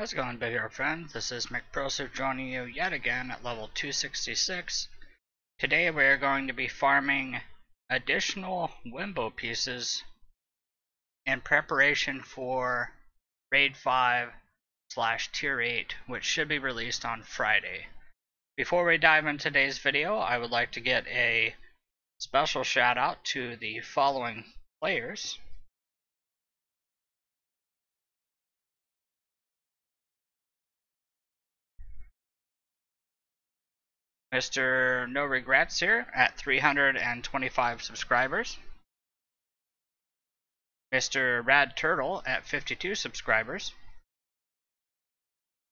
How's it going, video friends? This is McProseph joining you yet again at level 266. Today we are going to be farming additional Wemmbo pieces in preparation for Raid 5/Tier 8, which should be released on Friday. Before we dive into today's video, I would like to get a special shout out to the following players. Mr. No Regrets here at 325 subscribers. Mr. Rad Turtle at 52 subscribers.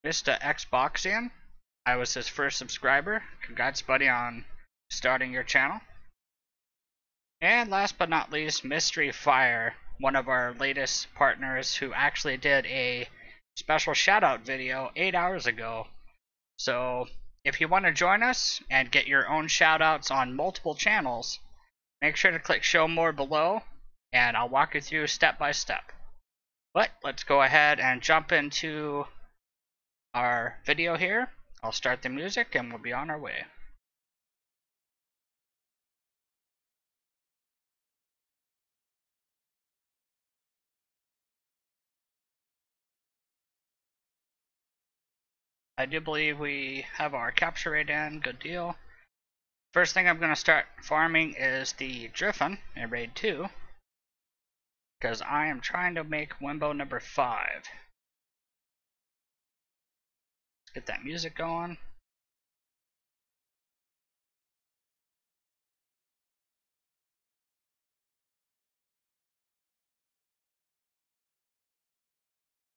Mr. Xboxian, I was his first subscriber. Congrats, buddy, on starting your channel. And last but not least, Mystery Fire, one of our latest partners who actually did a special shout out video 8 hours ago. So if you want to join us and get your own shoutouts on multiple channels, make sure to click show more below and I'll walk you through step by step. But let's go ahead and jump into our video here. I'll start the music and we'll be on our way. I do believe we have our capture rate in, good deal. First thing I'm going to start farming is the Driffin in Raid 2, because I am trying to make Wemmbo number 5. Let's get that music going.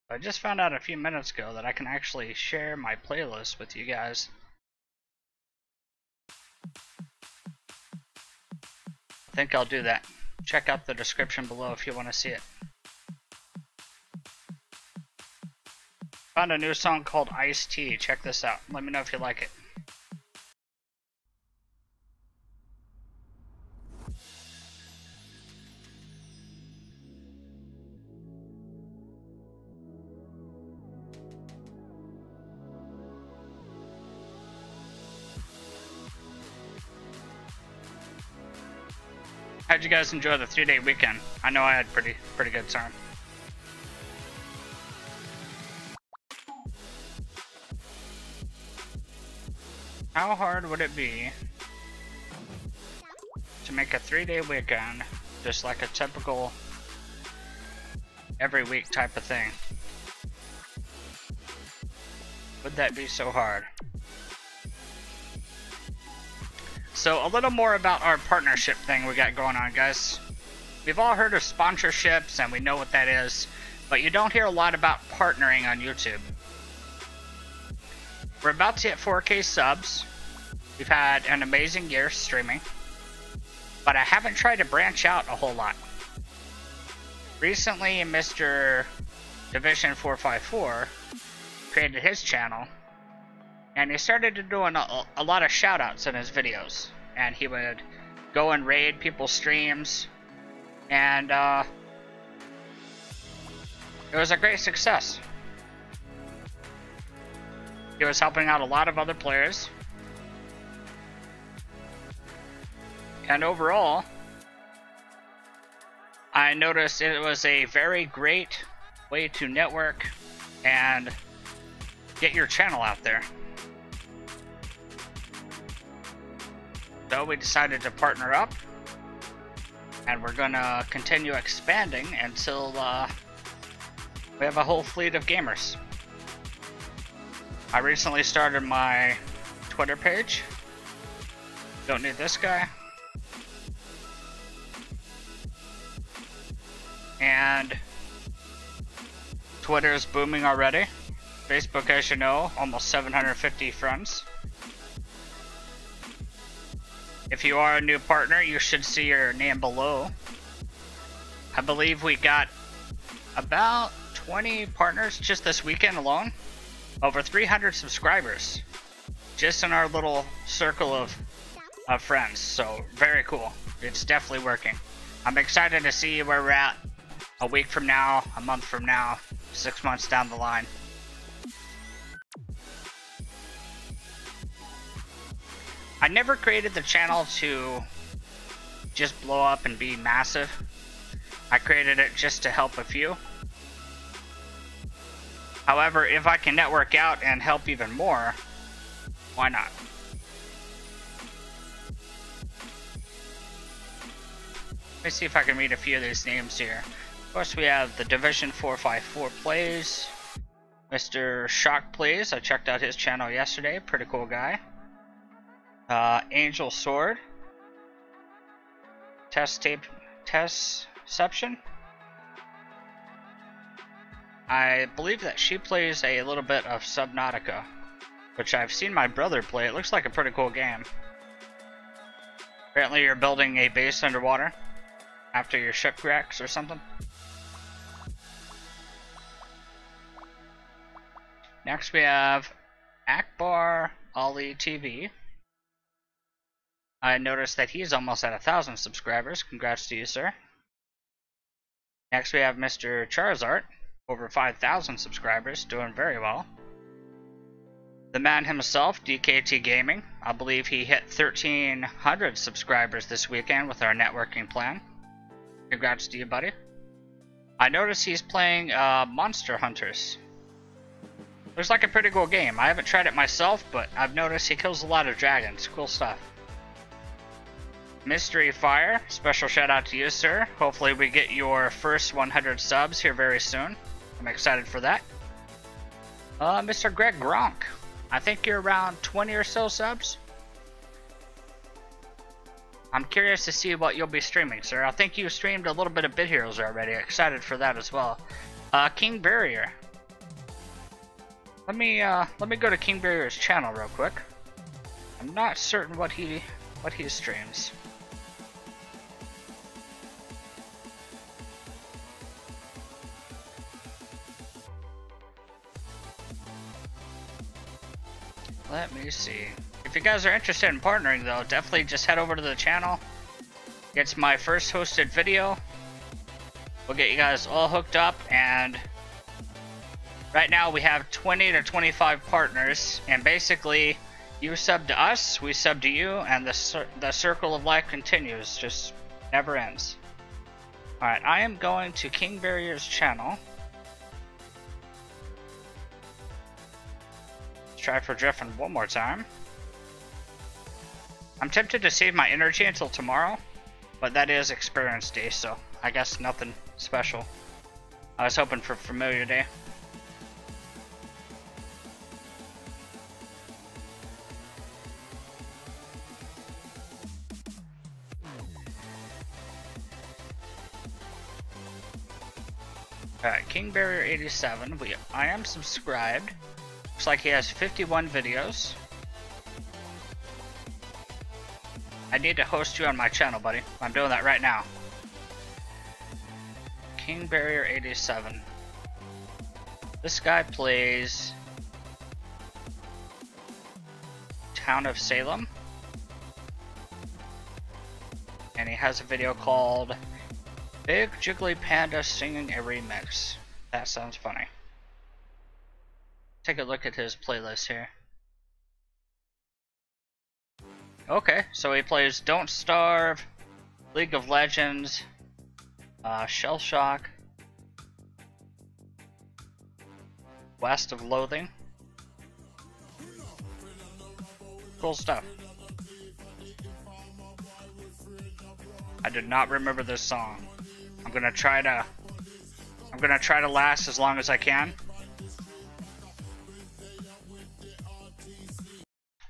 I just found out a few minutes ago that I can actually share my playlist with you guys. I think I'll do that. Check out the description below if you want to see it. Found a new song called Iced Tea. Check this out. Let me know if you like it. How'd you guys enjoy the 3-day weekend? I know I had pretty good time. How hard would it be to make a 3-day weekend just like a typical every week type of thing? Would that be so hard? So a little more about our partnership thing we got going on, guys. We've all heard of sponsorships and we know what that is, but you don't hear a lot about partnering on YouTube. We're about to hit 4K subs. We've had an amazing year streaming, but I haven't tried to branch out a whole lot. Recently, Mr. Division 454 created his channel, and he started to doing a lot of shoutouts in his videos. And he would go and raid people's streams. And it was a great success. He was helping out a lot of other players. And overall, I noticed it was a very great way to network and get your channel out there. So we decided to partner up, and we're gonna continue expanding until we have a whole fleet of gamers. I recently started my Twitter page. Don't need this guy. And Twitter is booming already. Facebook, as you know, almost 750 friends. If you are a new partner, you should see your name below. I believe we got about 20 partners just this weekend alone. Over 300 subscribers. Just in our little circle of friends. So, very cool. It's definitely working. I'm excited to see where we're at a week from now, a month from now, 6 months down the line. I never created the channel to just blow up and be massive. I created it just to help a few. However, if I can network out and help even more, why not? Let me see if I can read a few of these names here. Of course, we have the Division 454 Plays, Mr. Shock Plays. I checked out his channel yesterday. Pretty cool guy. Angel Sword. Testception. I believe that she plays a little bit of Subnautica, which I've seen my brother play. It looks like a pretty cool game. Apparently you're building a base underwater after your shipwrecks or something. Next we have Akbar Ali TV. I noticed that he's almost at 1,000 subscribers. Congrats to you, sir. Next we have Mr. Charizard, over 5,000 subscribers, doing very well. The man himself, DKT Gaming, I believe he hit 1,300 subscribers this weekend with our networking plan. Congrats to you, buddy. I noticed he's playing Monster Hunters. Looks like a pretty cool game. I haven't tried it myself, but I've noticed he kills a lot of dragons. Cool stuff. Mystery Fire, special shout out to you, sir. Hopefully we get your first 100 subs here very soon. I'm excited for that. Mr. Greg Gronk, I think you're around 20 or so subs. I'm curious to see what you'll be streaming, sir. I think you streamed a little bit of Bit Heroes already. Excited for that as well. King Barrier. Let me go to King Barrier's channel real quick. I'm not certain what he streams. Let me see. If you guys are interested in partnering though, definitely just head over to the channel. It's my first hosted video. We'll get you guys all hooked up, and right now we have 20 to 25 partners, and basically you sub to us, we sub to you, and the circle of life continues, just never ends. Alright, I am going to King Barrier's channel. Let's try for Driffin one more time. I'm tempted to save my energy until tomorrow, but that is experience day, so I guess nothing special. I was hoping for familiar day. Alright, King Barrier 87. I am subscribed. Looks like he has 51 videos. I need to host you on my channel, buddy. I'm doing that right now. King Barrier 87. This guy plays Town of Salem. And he has a video called Big Jiggly Panda Singing a Remix. That sounds funny. Take a look at his playlist here. Okay, so he plays Don't Starve, League of Legends, Shell Shock, West of Loathing. Cool stuff. I did not remember this song. I'm gonna try to last as long as I can.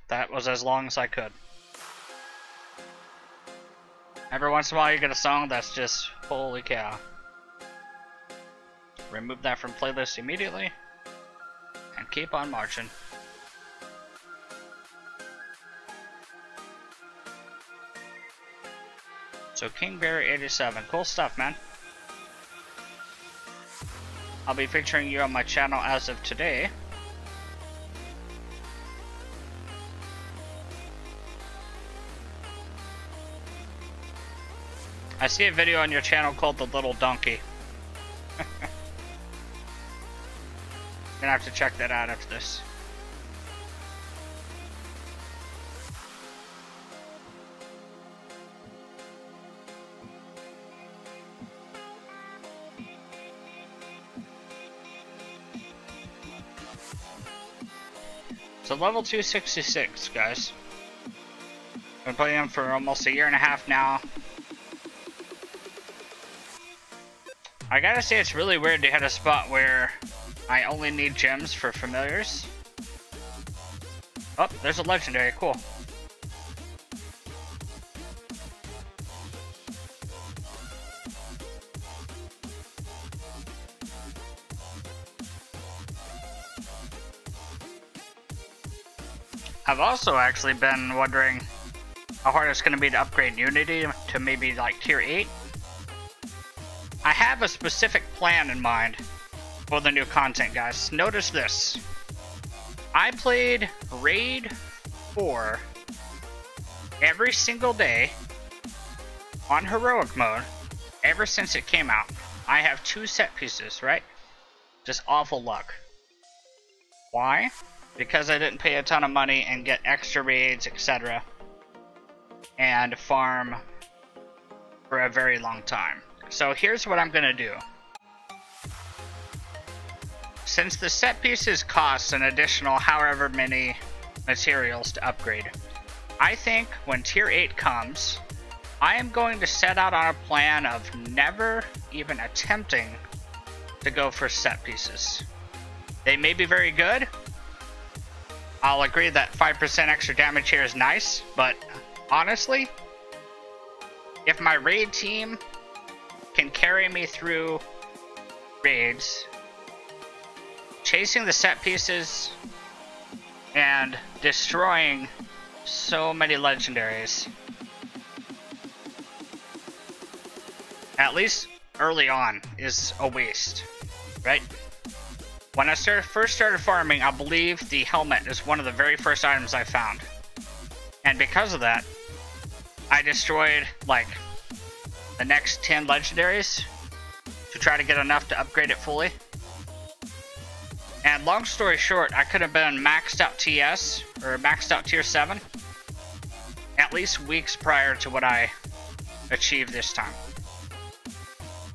That was as long as I could. Every once in a while you get a song that's just holy cow. Remove that from playlist immediately and keep on marching. So King Barrier 87, cool stuff, man. I'll be featuring you on my channel as of today. I see a video on your channel called The Little Donkey. Gonna have to check that out after this. So level 266, guys. Been playing them for almost a year and a half now. I gotta say, it's really weird to hit a spot where I only need gems for familiars. Oh, there's a legendary, cool. I've also actually been wondering how hard it's going to be to upgrade Unity to maybe like tier 8. I have a specific plan in mind for the new content, guys. Notice this. I played Raid 4 every single day on heroic mode ever since it came out. I have 2 set pieces, right? Just awful luck. Why? Because I didn't pay a ton of money and get extra raids, etc. and farm for a very long time. So here's what I'm gonna do. Since the set pieces cost an additional however many materials to upgrade, I think when tier 8 comes, I am going to set out on a plan of never even attempting to go for set pieces. They may be very good. I'll agree that 5% extra damage here is nice, but honestly, if my raid team can carry me through raids, chasing the set pieces and destroying so many legendaries, at least early on, is a waste, right? When I first started farming, I believe the helmet is one of the very first items I found. And because of that, I destroyed, like, the next 10 legendaries to try to get enough to upgrade it fully. And long story short, I could have been maxed out TS, or maxed out tier 7, at least weeks prior to what I achieved this time.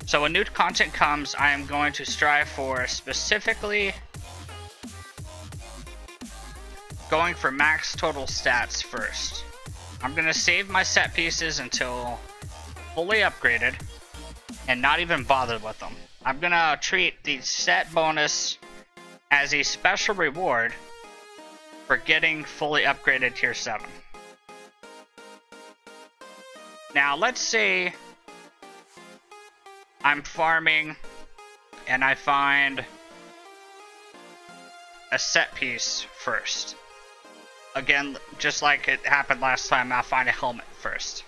So when new content comes, I am going to strive for specifically going for max total stats first. I'm going to save my set pieces until fully upgraded and not even bothered with them. I'm going to treat the set bonus as a special reward for getting fully upgraded tier 7. Now let's say I'm farming and I find a set piece first. Again, just like it happened last time, I'll find a helmet first.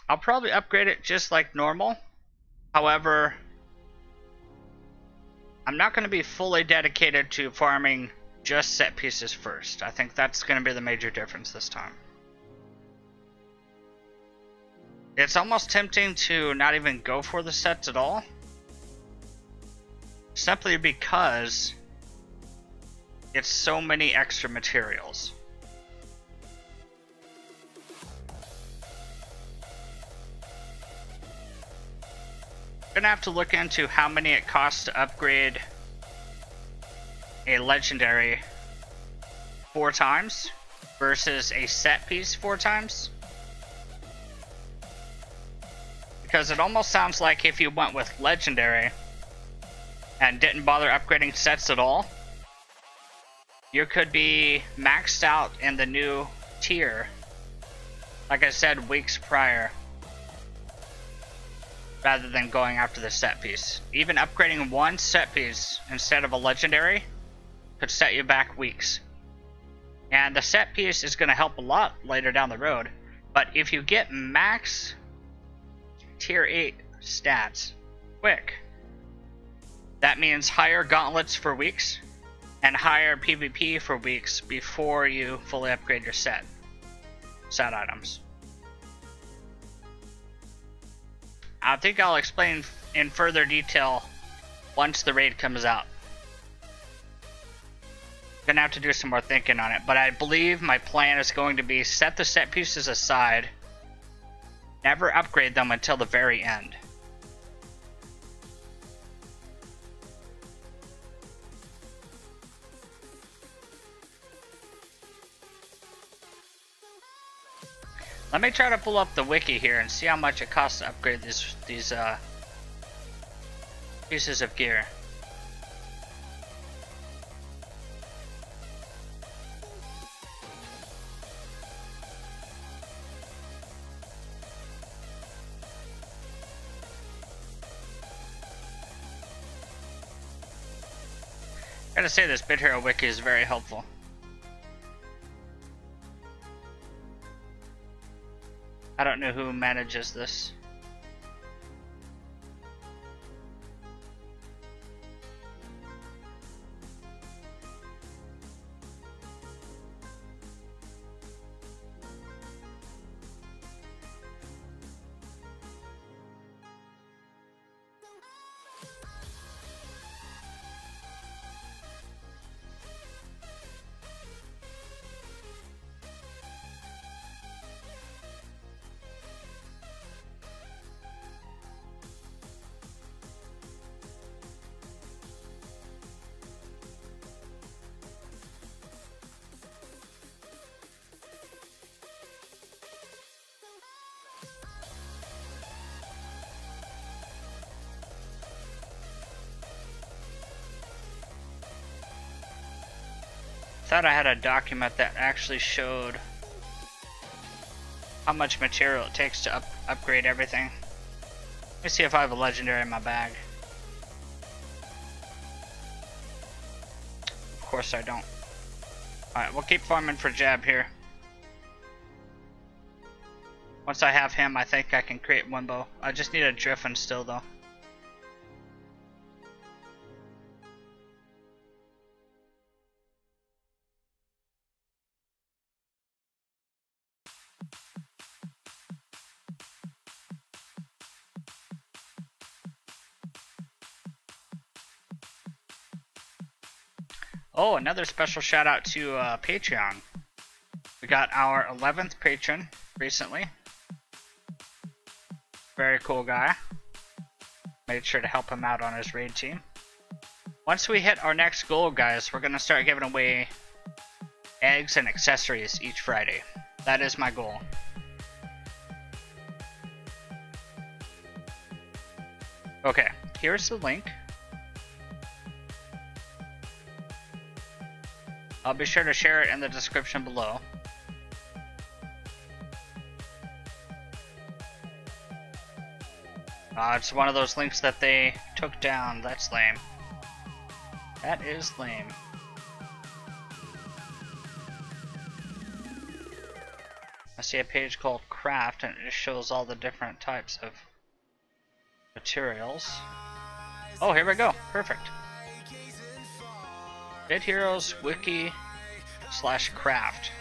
I'll probably upgrade it just like normal. However, I'm not going to be fully dedicated to farming just set pieces first. I think that's going to be the major difference this time. It's almost tempting to not even go for the sets at all, simply because it's so many extra materials. I'm gonna have to look into how many it costs to upgrade a legendary 4 times versus a set piece 4 times. Because it almost sounds like if you went with legendary and didn't bother upgrading sets at all, you could be maxed out in the new tier, like I said, weeks prior, rather than going after the set piece. Even upgrading 1 set piece instead of a legendary could set you back weeks. And the set piece is going to help a lot later down the road, but if you get max tier 8 stats quick, that means higher gauntlets for weeks and higher PvP for weeks before you fully upgrade your set items. I think I'll explain in further detail once the raid comes out. Gonna have to do some more thinking on it, but I believe my plan is going to be set the set pieces aside, never upgrade them until the very end. Let me try to pull up the wiki here and see how much it costs to upgrade these pieces of gear. I gotta say, this Bit Hero wiki is very helpful. I don't know who manages this. Thought I had a document that actually showed how much material it takes to upgrade everything. Let me see if I have a legendary in my bag. Of course I don't. Alright, we'll keep farming for Jab here. Once I have him, I think I can create Wemmbo. I just need a Driffin still though. Oh, another special shout out to Patreon. We got our 11th patron recently. Very cool guy. Made sure to help him out on his raid team. Once we hit our next goal, guys, we're going to start giving away eggs and accessories each Friday. That is my goal. Okay, here's the link. I'll be sure to share it in the description below. It's one of those links that they took down. That's lame. That is lame. I see a page called Craft, and it just shows all the different types of materials. Oh, here we go. Perfect. Bit Heroes Wiki / Craft.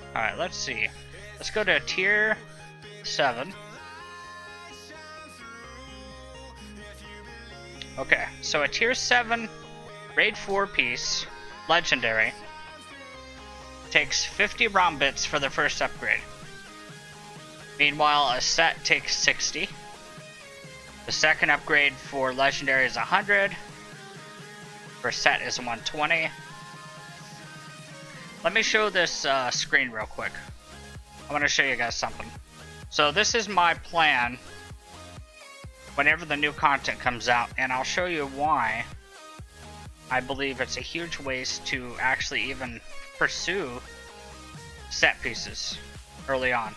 Alright, let's see. Let's go to tier 7. Okay, so a tier 7 raid 4 piece, legendary, takes 50 ROM bits for the first upgrade. Meanwhile, a set takes 60. The second upgrade for legendary is 100. For set is 120. Let me show this screen real quick. I want to show you guys something. So this is my plan whenever the new content comes out, and I'll show you why I believe it's a huge waste to actually even pursue set pieces early on.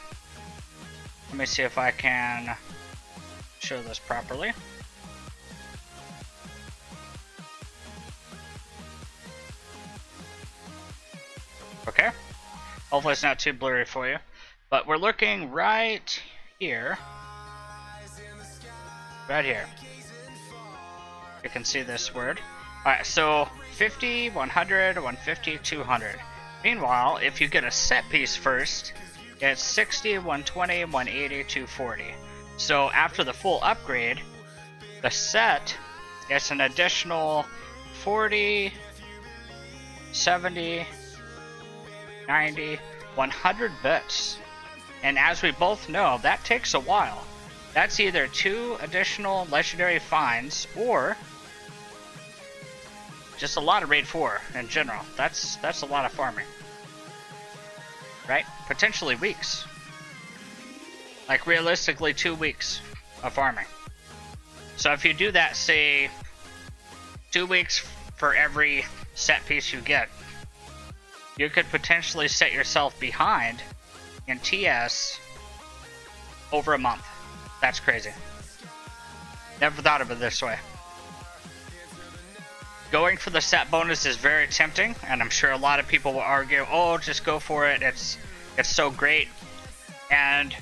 Let me see if I can show this properly. Okay. Hopefully it's not too blurry for you. But we're looking right here. Right here. You can see this word. Alright, so 50, 100, 150, 200. Meanwhile, if you get a set piece first, it's 60, 120, 180, 240. So after the full upgrade, the set gets an additional 40, 70, 90, 100 bits. And as we both know, that takes a while. That's either 2 additional legendary finds or just a lot of raid 4 in general. That's a lot of farming. Right? Potentially weeks. Like realistically 2 weeks of farming. So if you do that, say 2 weeks for every set piece you get, you could potentially set yourself behind in TS over a month. That's crazy. Never thought of it this way. Going for the set bonus is very tempting, and I'm sure a lot of people will argue, oh, just go for it, it's so great. And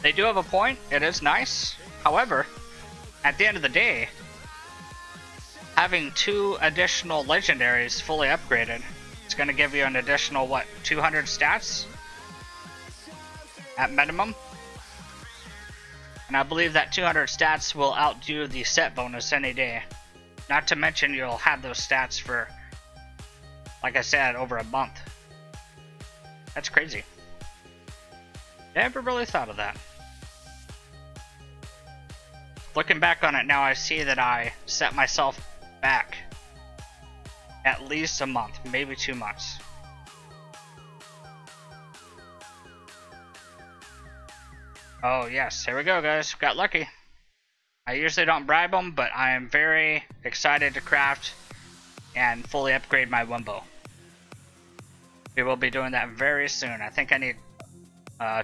they do have a point, it is nice. However, at the end of the day, having 2 additional legendaries fully upgraded, it's going to give you an additional, what, 200 stats? At minimum? And I believe that 200 stats will outdo the set bonus any day. Not to mention you'll have those stats for, like I said, over a month. That's crazy. Never really thought of that. Looking back on it now, I see that I set myself back at least a month, maybe 2 months. Oh yes, here we go guys, got lucky. I usually don't bribe them, but I am very excited to craft and fully upgrade my Wemmbo. We will be doing that very soon. I think I need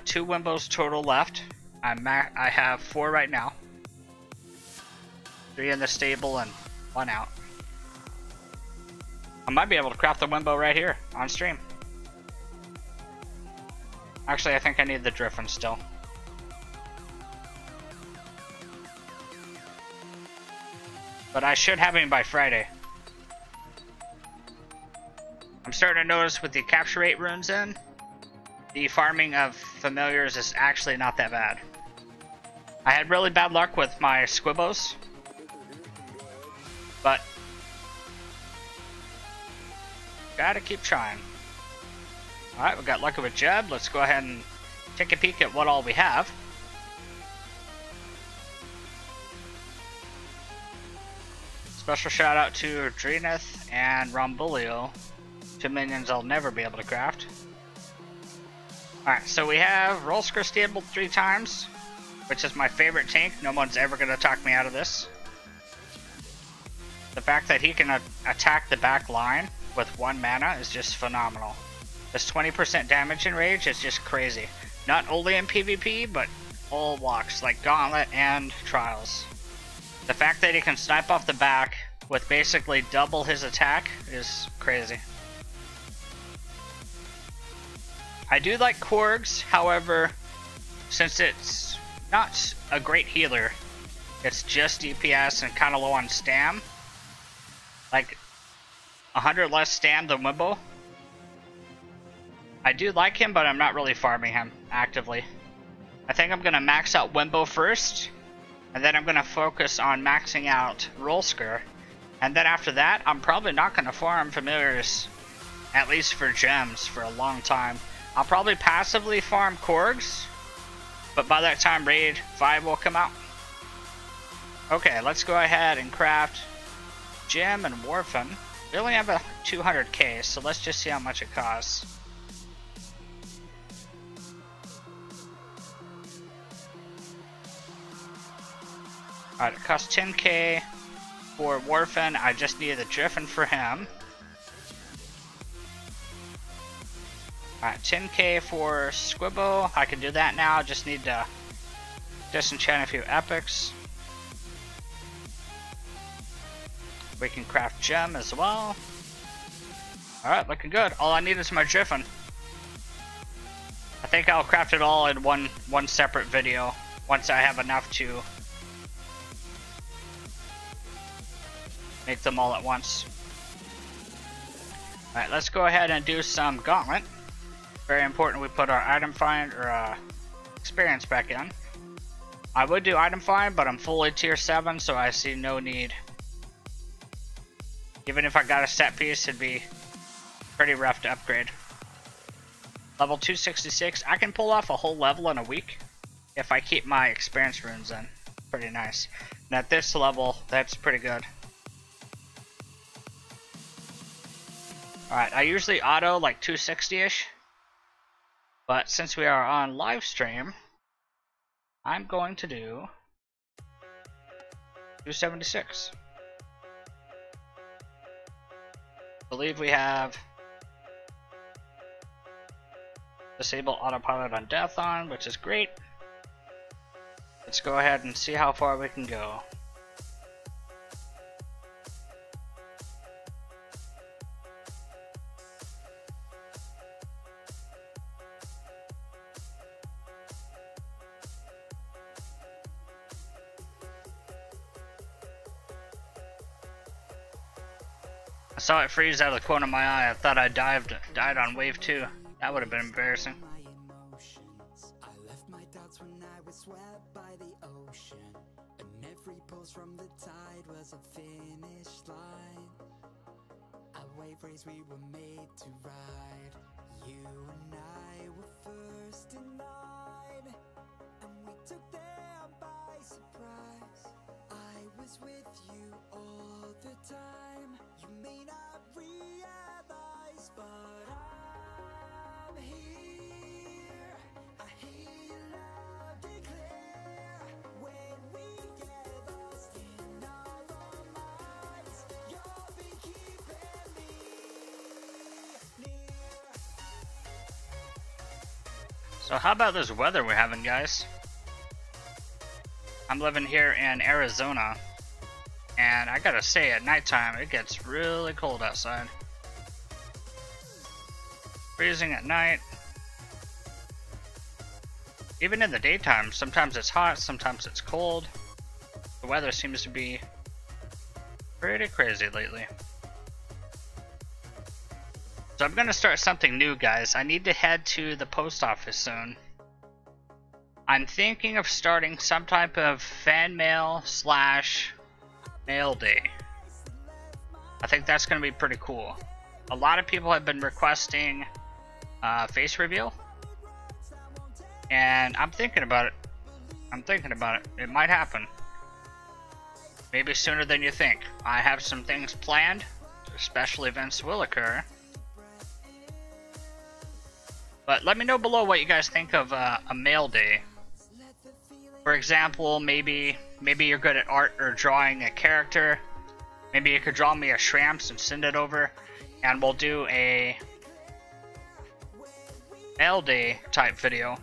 2 Wembos total left. I have 4 right now. 3 in the stable and 1 out. I might be able to craft the Wemmbo right here on stream. Actually, I think I need the Driffin still. But I should have him by Friday. I'm starting to notice with the capture rate runes in, the farming of familiars is actually not that bad. I had really bad luck with my squibbos, but gotta keep trying. Alright, we got lucky with Jeb. Let's go ahead and take a peek at what all we have. Special shout out to Driffin and Rombulio, 2 minions I'll never be able to craft. Alright, so we have Rolsker stabled 3 times, which is my favorite tank. No one's ever going to talk me out of this. The fact that he can attack the back line with 1 mana is just phenomenal. This 20% damage in rage is just crazy. Not only in PvP, but all walks, like Gauntlet and Trials. The fact that he can snipe off the back with basically double his attack is crazy. I do like Korgs, however, since it's not a great healer, it's just DPS and kind of low on stam. Like 100 less stam than Wemmbo. I do like him, but I'm not really farming him actively. I think I'm going to max out Wemmbo first, and then I'm going to focus on maxing out Rolsker. And then after that, I'm probably not going to farm familiars, at least for gems, for a long time. I'll probably passively farm Korgs, but by that time Raid 5 will come out. Okay, let's go ahead and craft Gemm and Warfin. We only have a 200k, so let's just see how much it costs. Alright, it costs 10k for Warfin. I just need the Driffin for him. Alright, 10k for Squibbo. I can do that now. Just need to disenchant a few epics. We can craft Gemm as well. Alright, looking good. All I need is my Driffin. I think I'll craft it all in one separate video once I have enough to make them all at once. Alright, let's go ahead and do some Gauntlet. Very important we put our item find or experience back in. I would do item find, but I'm fully tier 7, so I see no need. Even if I got a set piece, it'd be pretty rough to upgrade. Level 266, I can pull off a whole level in a week if I keep my experience runes in. Pretty nice. And at this level, that's pretty good. Alright, I usually auto like 260-ish. But since we are on live stream, I'm going to do 276. I believe we have disable autopilot on death on, which is great. Let's go ahead and see how far we can go. I saw it freeze out of the corner of my eye. I thought I died on wave 2. That would have been embarrassing. I left my doubts when I was swept by the ocean, and every pulse from the tide was a finish line. A wave race we were made to ride. You and I were first in line, and we took them by surprise. I was with you all the time. You may not realize, but I'm here. I hear you loud declare. When we get lost in our own minds, you'll be keeping me near. So how about this weather we're having, guys? I'm living here in Arizona, and I gotta say, at nighttime it gets really cold outside. Freezing at night. Even in the daytime, sometimes it's hot, sometimes it's cold. The weather seems to be pretty crazy lately. So I'm gonna start something new, guys. I need to head to the post office soon. I'm thinking of starting some type of fan mail / mail day. I think that's going to be pretty cool. A lot of people have been requesting face reveal, and I'm thinking about it. It might happen. Maybe sooner than you think. I have some things planned. Special events will occur. But let me know below what you guys think of a mail day. For example, maybe you're good at art or drawing a character. Maybe you could draw me a Shramps and send it over, and we'll do a mail day type video,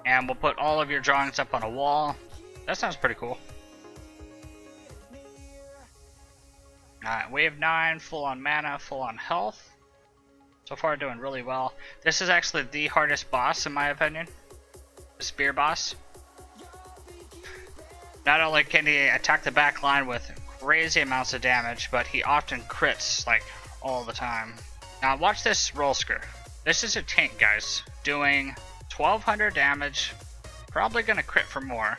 and we'll put all of your drawings up on a wall. That sounds pretty cool. Alright, wave 9, full on mana, full on health. So far doing really well. This is actually the hardest boss in my opinion. The spear boss. Not only can he attack the back line with crazy amounts of damage, but he often crits like all the time. Now watch this roll skirt. This is a tank, guys, doing 1200 damage, probably gonna crit for more.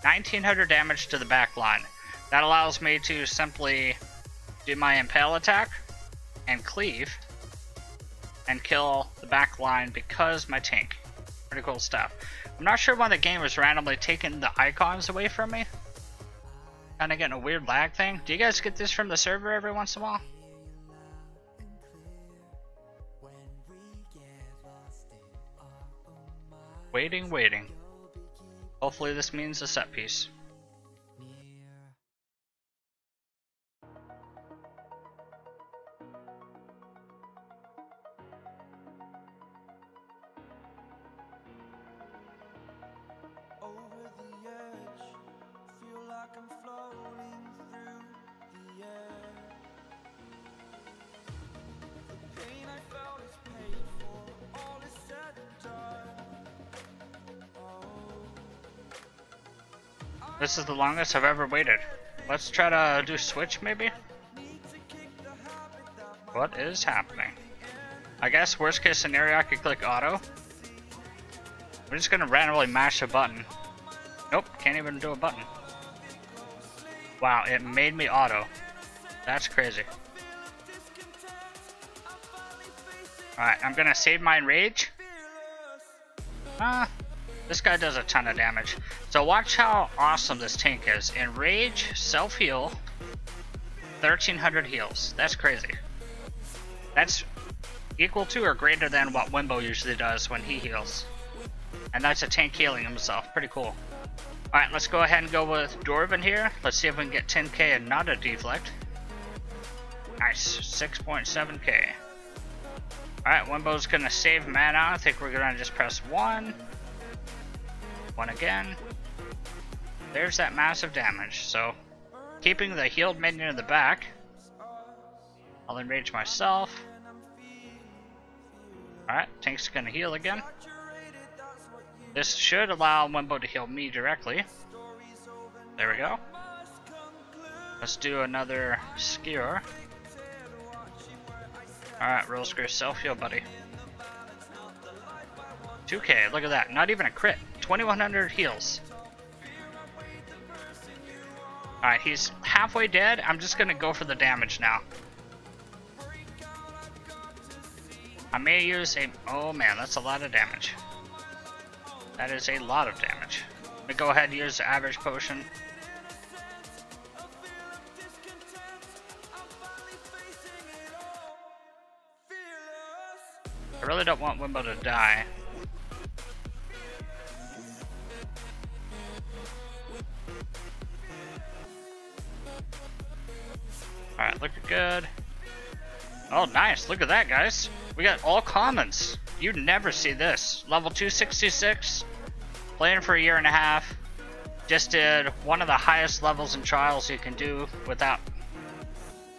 1900 damage to the back line. That allows me to simply do my impale attack and cleave and kill the back line because my tank. Pretty cool stuff. I'm not sure why the game was randomly taking the icons away from me. Kinda getting a weird lag thing. Do you guys get this from the server every once in a while? Waiting. Hopefully this means a set piece. This is the longest I've ever waited. Let's try to do switch maybe? What is happening? I guess worst case scenario I could click auto. We're just gonna randomly mash a button. Nope, can't even do a button. Wow, it made me auto. That's crazy. Alright, I'm gonna save my enrage. This guy does a ton of damage. So watch how awesome this tank is. Enrage, self-heal, 1300 heals. That's crazy. That's equal to or greater than what Wemmbo usually does when he heals. And that's a tank healing himself. Pretty cool. Alright, let's go ahead and go with Driffin here. Let's see if we can get 10k and not a deflect. Nice. 6.7k. Alright, Wembo's gonna save mana. I think we're gonna just press 1. 1 again. There's that massive damage. So, keeping the healed minion in the back. I'll enrage myself. Alright, tank's gonna heal again. This should allow Wemmbo to heal me directly. There we go. Let's do another skewer. Alright, roll screw self heal, buddy. 2k, look at that. Not even a crit. 2100 heals. Alright, he's halfway dead. I'm just gonna go for the damage now. I may use a... Oh man, that's a lot of damage. That is a lot of damage. Let me go ahead and use the average potion. I really don't want Wemmbo to die. Alright, looking good. Oh, nice. Look at that, guys. We got all commons. You never see this. Level 266. Playing for a year and a half. Just did one of the highest levels in trials you can do without...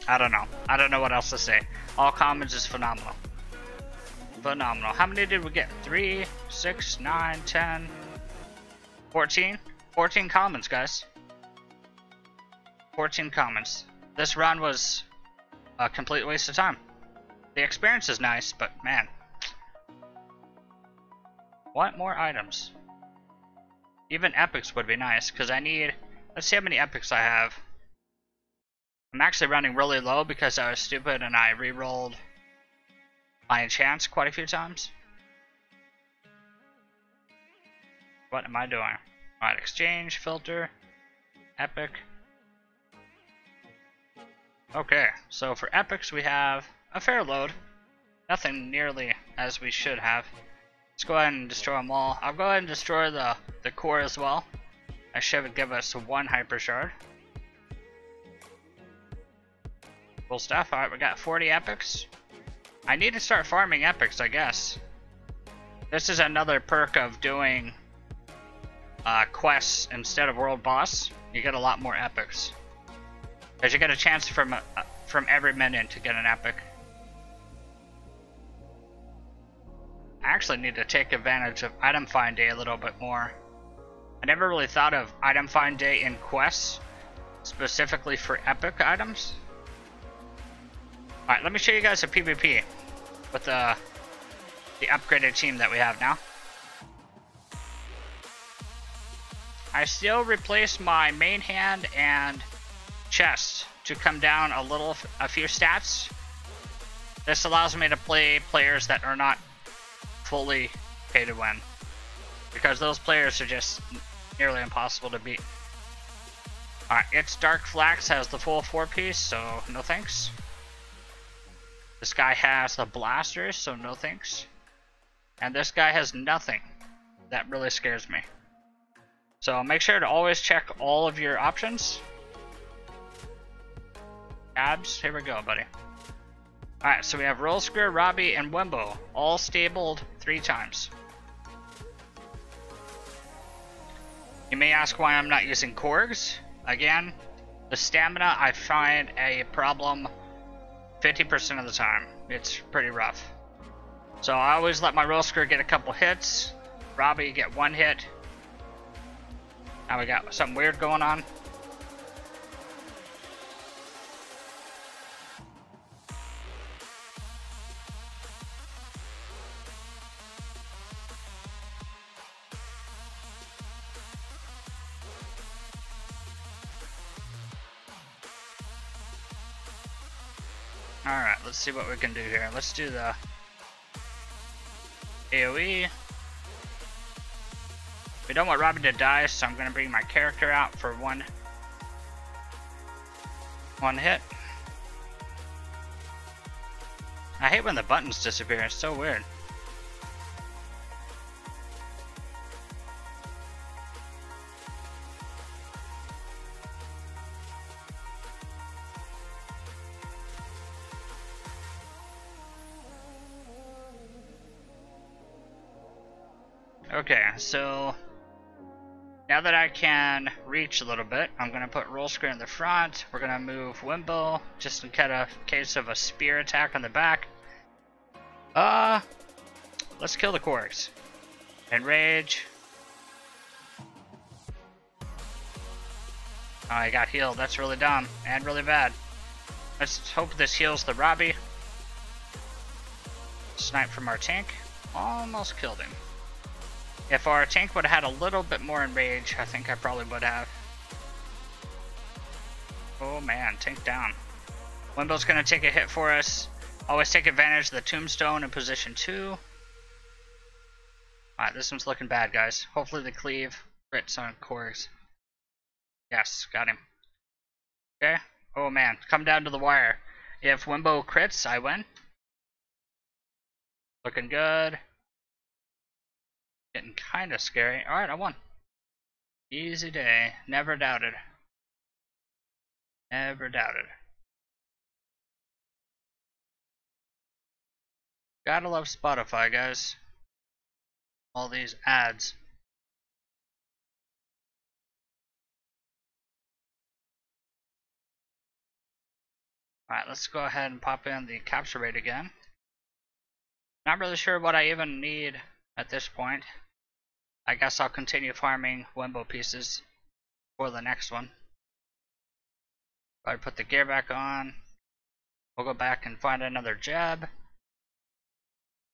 I don't know. I don't know what else to say. All commons is phenomenal. Phenomenal. How many did we get? 3, 6, 9, 10, 14? 14 commons, guys. 14 commons. This run was a complete waste of time. The experience is nice, but man. Want more items. Even epics would be nice, because I need... Let's see how many epics I have. I'm actually running really low because I was stupid and I re-rolled my enchants quite a few times. What am I doing? Alright, exchange, filter, epic. Okay, so for epics we have a fair load. Nothing nearly as we should have. Let's go ahead and destroy them all. I'll go ahead and destroy the core as well. That should give us 1 hyper shard. Cool stuff. Alright, we got 40 epics. I need to start farming epics, I guess. This is another perk of doing quests instead of world boss. You get a lot more epics. Because you get a chance from every minion to get an epic. I actually need to take advantage of item find day a little bit more. I never really thought of item find day in quests specifically for epic items. Alright, let me show you guys a PvP with the upgraded team that we have now. I still replaced my main hand and chest to come down a few stats. This allows me to play players that are not fully pay to win, because those players are just nearly impossible to beat. Alright, its Dark Flax has the full 4-piece, so no thanks. This guy has the blasters, so no thanks. And this guy has nothing. That really scares me. So make sure to always check all of your options. Abs, here we go, buddy. Alright, so we have Roll Screw, Robbie, and Wemmbo, all stabled 3 times. You may ask why I'm not using Korgs. Again, the stamina I find a problem 50% of the time. It's pretty rough. So I always let my Roll Screw get a couple hits, Robbie get 1 hit. Now we got something weird going on. Alright, let's see what we can do here. Let's do the AoE. We don't want Robbie to die, so I'm going to bring my character out for one hit. I hate when the buttons disappear, it's so weird. Okay, so now that I can reach a little bit, I'm going to put roll screen in the front. We're going to move Wemmbo just in case of a spear attack on the back. Let's kill the Korgs. Enrage. Oh, I got healed. That's really dumb and really bad. Let's hope this heals the Robbie. Snipe from our tank. Almost killed him. If our tank would have had a little bit more enrage, I think I probably would have. Oh man, tank down. Wembo's gonna take a hit for us. Always take advantage of the tombstone in position 2. Alright, this one's looking bad, guys. Hopefully the cleave crits on Korgs. Yes, got him. Okay. Oh man, come down to the wire. If Wemmbo crits, I win. Looking good. Getting kind of scary. Alright, I won. Easy day. Never doubted. Never doubted. Gotta love Spotify, guys. All these ads. Alright, let's go ahead and pop in the capture rate again. Not really sure what I even need at this point. I guess I'll continue farming Wemmbo pieces for the next one. I'd put the gear back on. We'll go back and find another jab.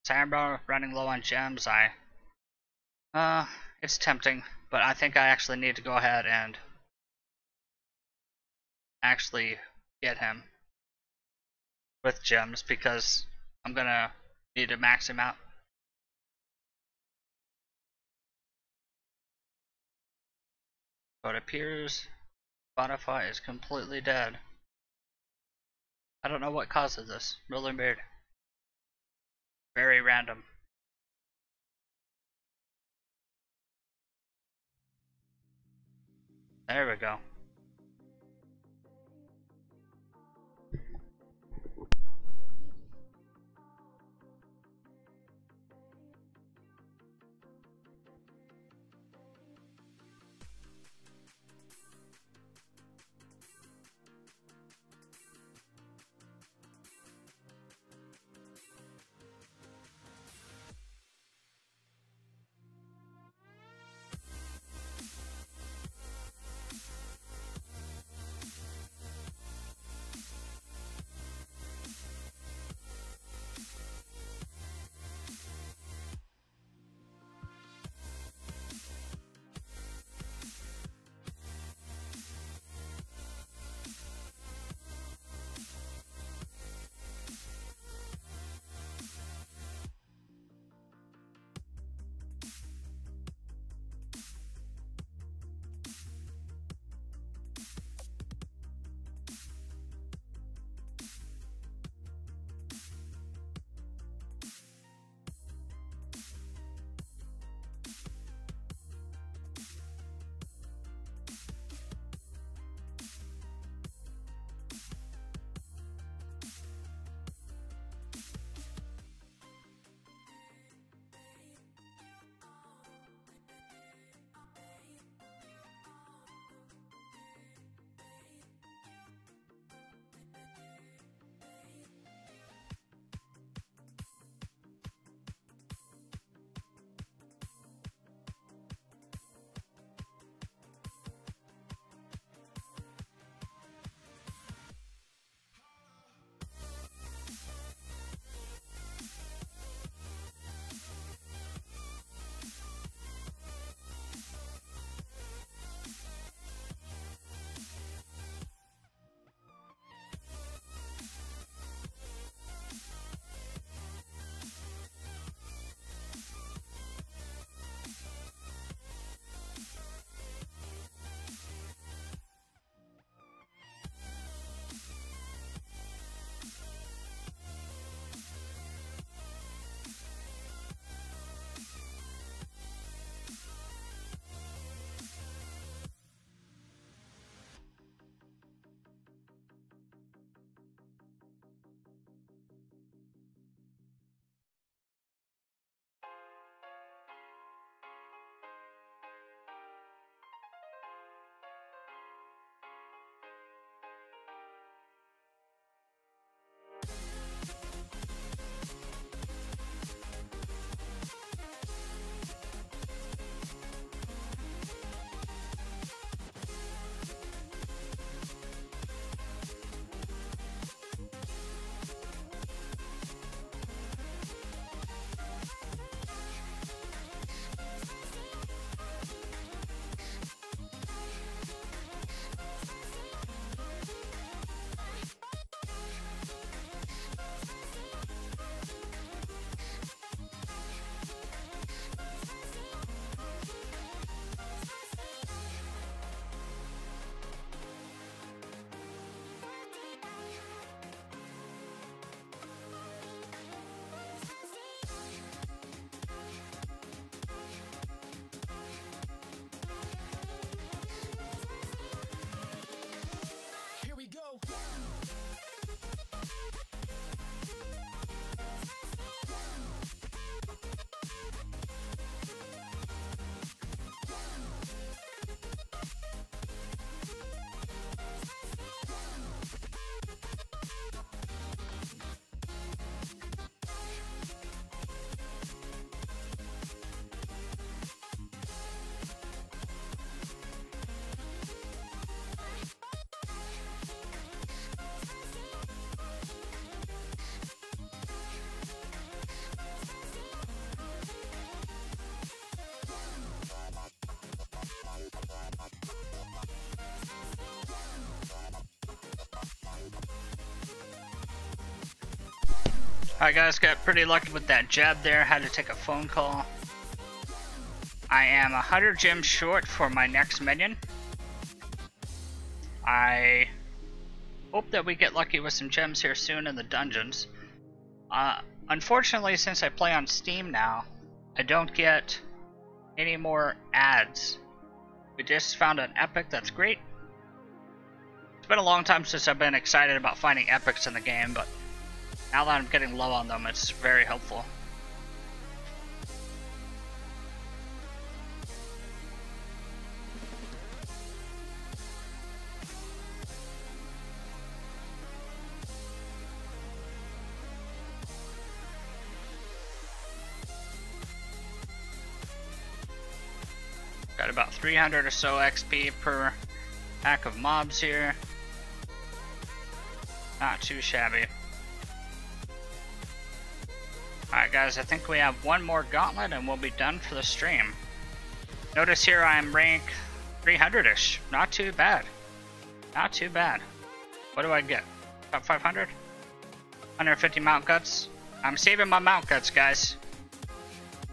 Sambro running low on gems. It's tempting, but I think I actually need to go ahead and actually get him with gems because I'm gonna need to max him out. But it appears Spotify is completely dead. I don't know what causes this. Really weird. Very random. There we go. Alright guys, got pretty lucky with that jab there, had to take a phone call. I am 100 gems short for my next minion. I hope that we get lucky with some gems here soon in the dungeons. Unfortunately, since I play on Steam now, I don't get any more ads. We just found an epic that's great. It's been a long time since I've been excited about finding epics in the game, but now that I'm getting low on them, it's very helpful. Got about 300 or so XP per pack of mobs here. Not too shabby. Alright guys, I think we have one more gauntlet and we'll be done for the stream. Notice here I'm rank 300-ish. Not too bad. Not too bad. What do I get? About 500? 150 mount guts. I'm saving my mount guts, guys.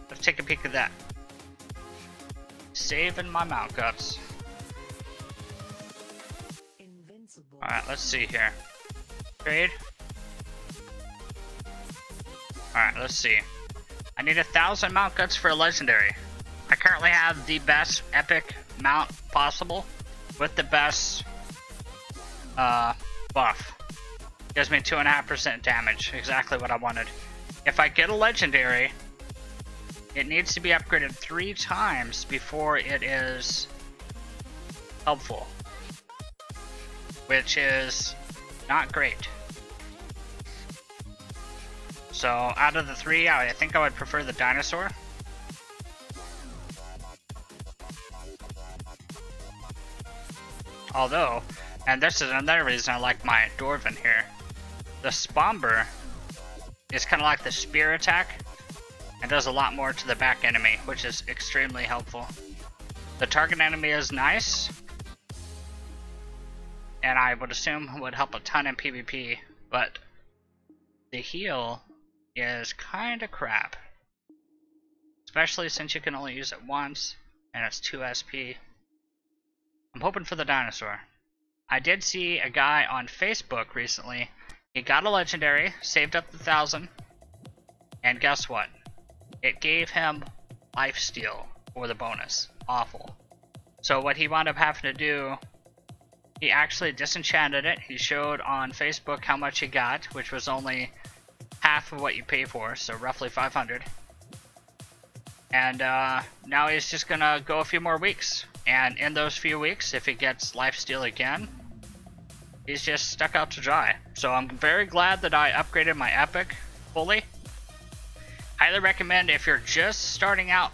Let's take a peek at that. Saving my mount guts. Alright, let's see here. Trade. Alright, let's see. I need 1,000 mount guts for a legendary. I currently have the best epic mount possible with the best buff. Gives me 2.5% damage. Exactly what I wanted. If I get a legendary, it needs to be upgraded 3 times before it is helpful, which is not great. So out of the 3, I think I would prefer the dinosaur. Although, and this is another reason I like my Dwarven here, the Spomber is kind of like the spear attack and does a lot more to the back enemy, which is extremely helpful. The target enemy is nice, and I would assume would help a ton in PvP, but the heal is kinda crap. Especially since you can only use it once, and it's 2 SP. I'm hoping for the dinosaur. I did see a guy on Facebook recently, he got a legendary, saved up the 1,000, and guess what? It gave him lifesteal for the bonus. Awful. So what he wound up having to do, he actually disenchanted it. He showed on Facebook how much he got, which was only half of what you pay for, so roughly 500. And now he's just gonna go a few more weeks. And in those few weeks, if he gets lifesteal again, he's just stuck out to dry. So I'm very glad that I upgraded my epic fully. Highly recommend if you're just starting out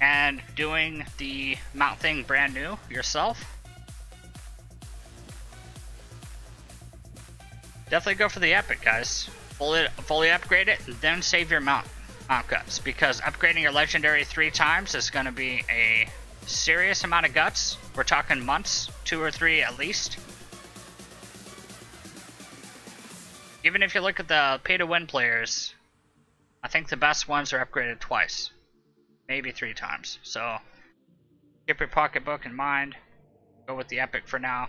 and doing the mount thing brand new yourself. Definitely go for the epic, guys. Fully upgrade it, and then save your mount guts, because upgrading your legendary 3 times is going to be a serious amount of guts. We're talking months, 2 or 3 at least. Even if you look at the pay-to-win players, I think the best ones are upgraded twice, maybe 3 times. So keep your pocketbook in mind. Go with the epic for now.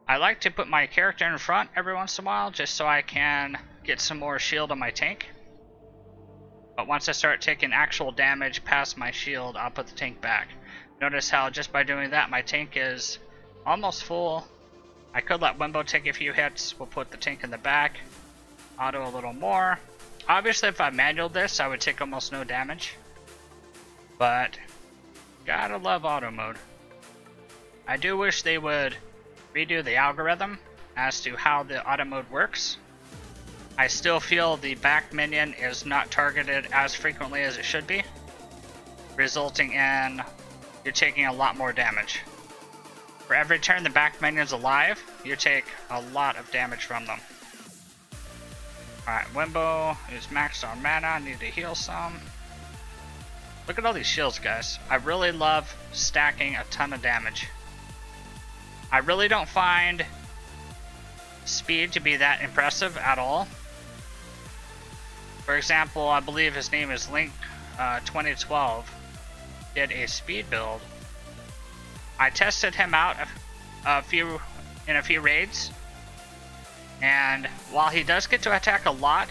I like to put my character in front every once in a while, just so I can get some more shield on my tank. But once I start taking actual damage past my shield, I'll put the tank back. Notice how just by doing that, my tank is almost full. I could let Wemmbo take a few hits. We'll put the tank in the back. Auto a little more. Obviously, if I manualed this, I would take almost no damage. But gotta love auto mode. I do wish they would redo the algorithm as to how the auto mode works. I still feel the back minion is not targeted as frequently as it should be, resulting in you're taking a lot more damage. For every turn the back minion's alive, you take a lot of damage from them. Alright, Wemmbo is maxed on mana, I need to heal some. Look at all these shields, guys. I really love stacking a ton of damage. I really don't find speed to be that impressive at all. For example, I believe his name is Link 2012, did a speed build. I tested him out in a few raids, and while he does get to attack a lot,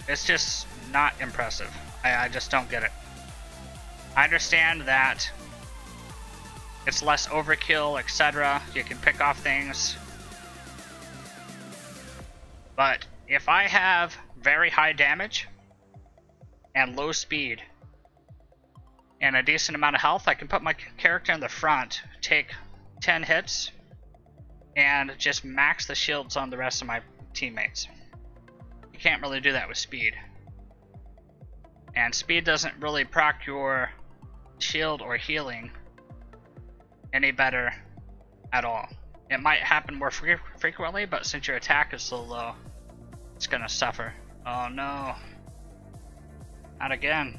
it's just not impressive. I just don't get it. I understand that it's less overkill, etc. You can pick off things. But if I have very high damage and low speed and a decent amount of health, I can put my character in the front, take 10 hits, and just max the shields on the rest of my teammates. You can't really do that with speed. And speed doesn't really proc your shield or healing any better at all. It might happen more frequently, but since your attack is so low, it's gonna suffer. Oh no. Not again.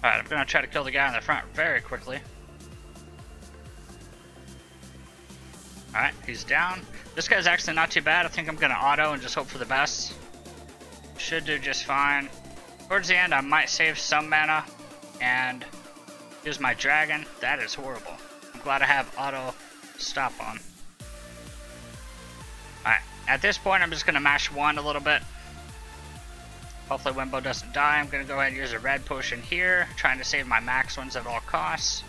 Alright, I'm gonna try to kill the guy in the front very quickly. Alright, he's down. This guy's actually not too bad. I think I'm gonna auto and just hope for the best. Should do just fine. Towards the end, I might save some mana and use my dragon. That is horrible. I'm glad I have auto stop on. Alright, at this point, I'm just gonna mash 1 a little bit. Hopefully Wemmbo doesn't die. I'm going to go ahead and use a red potion here, trying to save my max ones at all costs.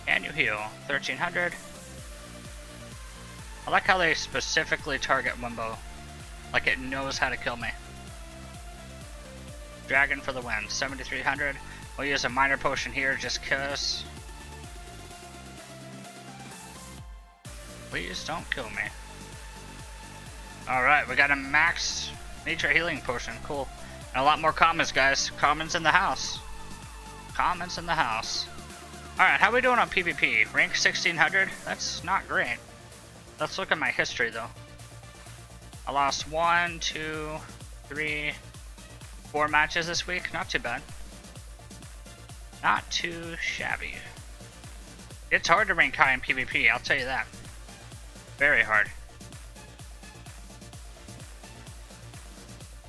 And you heal. 1300. I like how they specifically target Wemmbo. Like it knows how to kill me. Dragon for the win. 7300. We'll use a minor potion here just cause. Please don't kill me. Alright, we got a max nature healing potion, cool. And a lot more commons, guys. Commons in the house. Commons in the house. Alright, how are we doing on PvP? Rank 1600? That's not great. Let's look at my history, though. I lost 1, 2, 3, 4 matches this week. Not too bad. Not too shabby. It's hard to rank high in PvP, I'll tell you that. Very hard.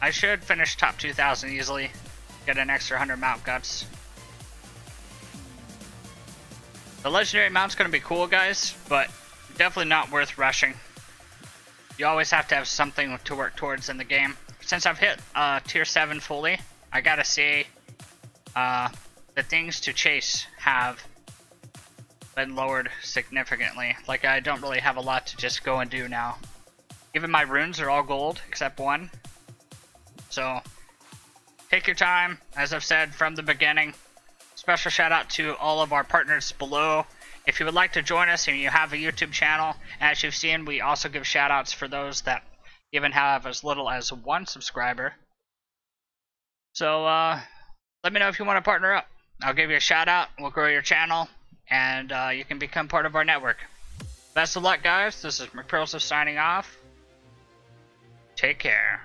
I should finish top 2000 easily. Get an extra 100 mount guts. The legendary mount's gonna be cool, guys, but definitely not worth rushing. You always have to have something to work towards in the game. Since I've hit tier 7 fully, I gotta say the things to chase have been lowered significantly. Like, I don't really have a lot to just go and do now. Even my runes are all gold, except 1. So, take your time, as I've said from the beginning. Special shout out to all of our partners below. If you would like to join us and you have a YouTube channel, as you've seen, we also give shout outs for those that even have as little as 1 subscriber. So, let me know if you want to partner up. I'll give you a shout out, we'll grow your channel, and you can become part of our network. Best of luck, guys. This is McProseph signing off. Take care.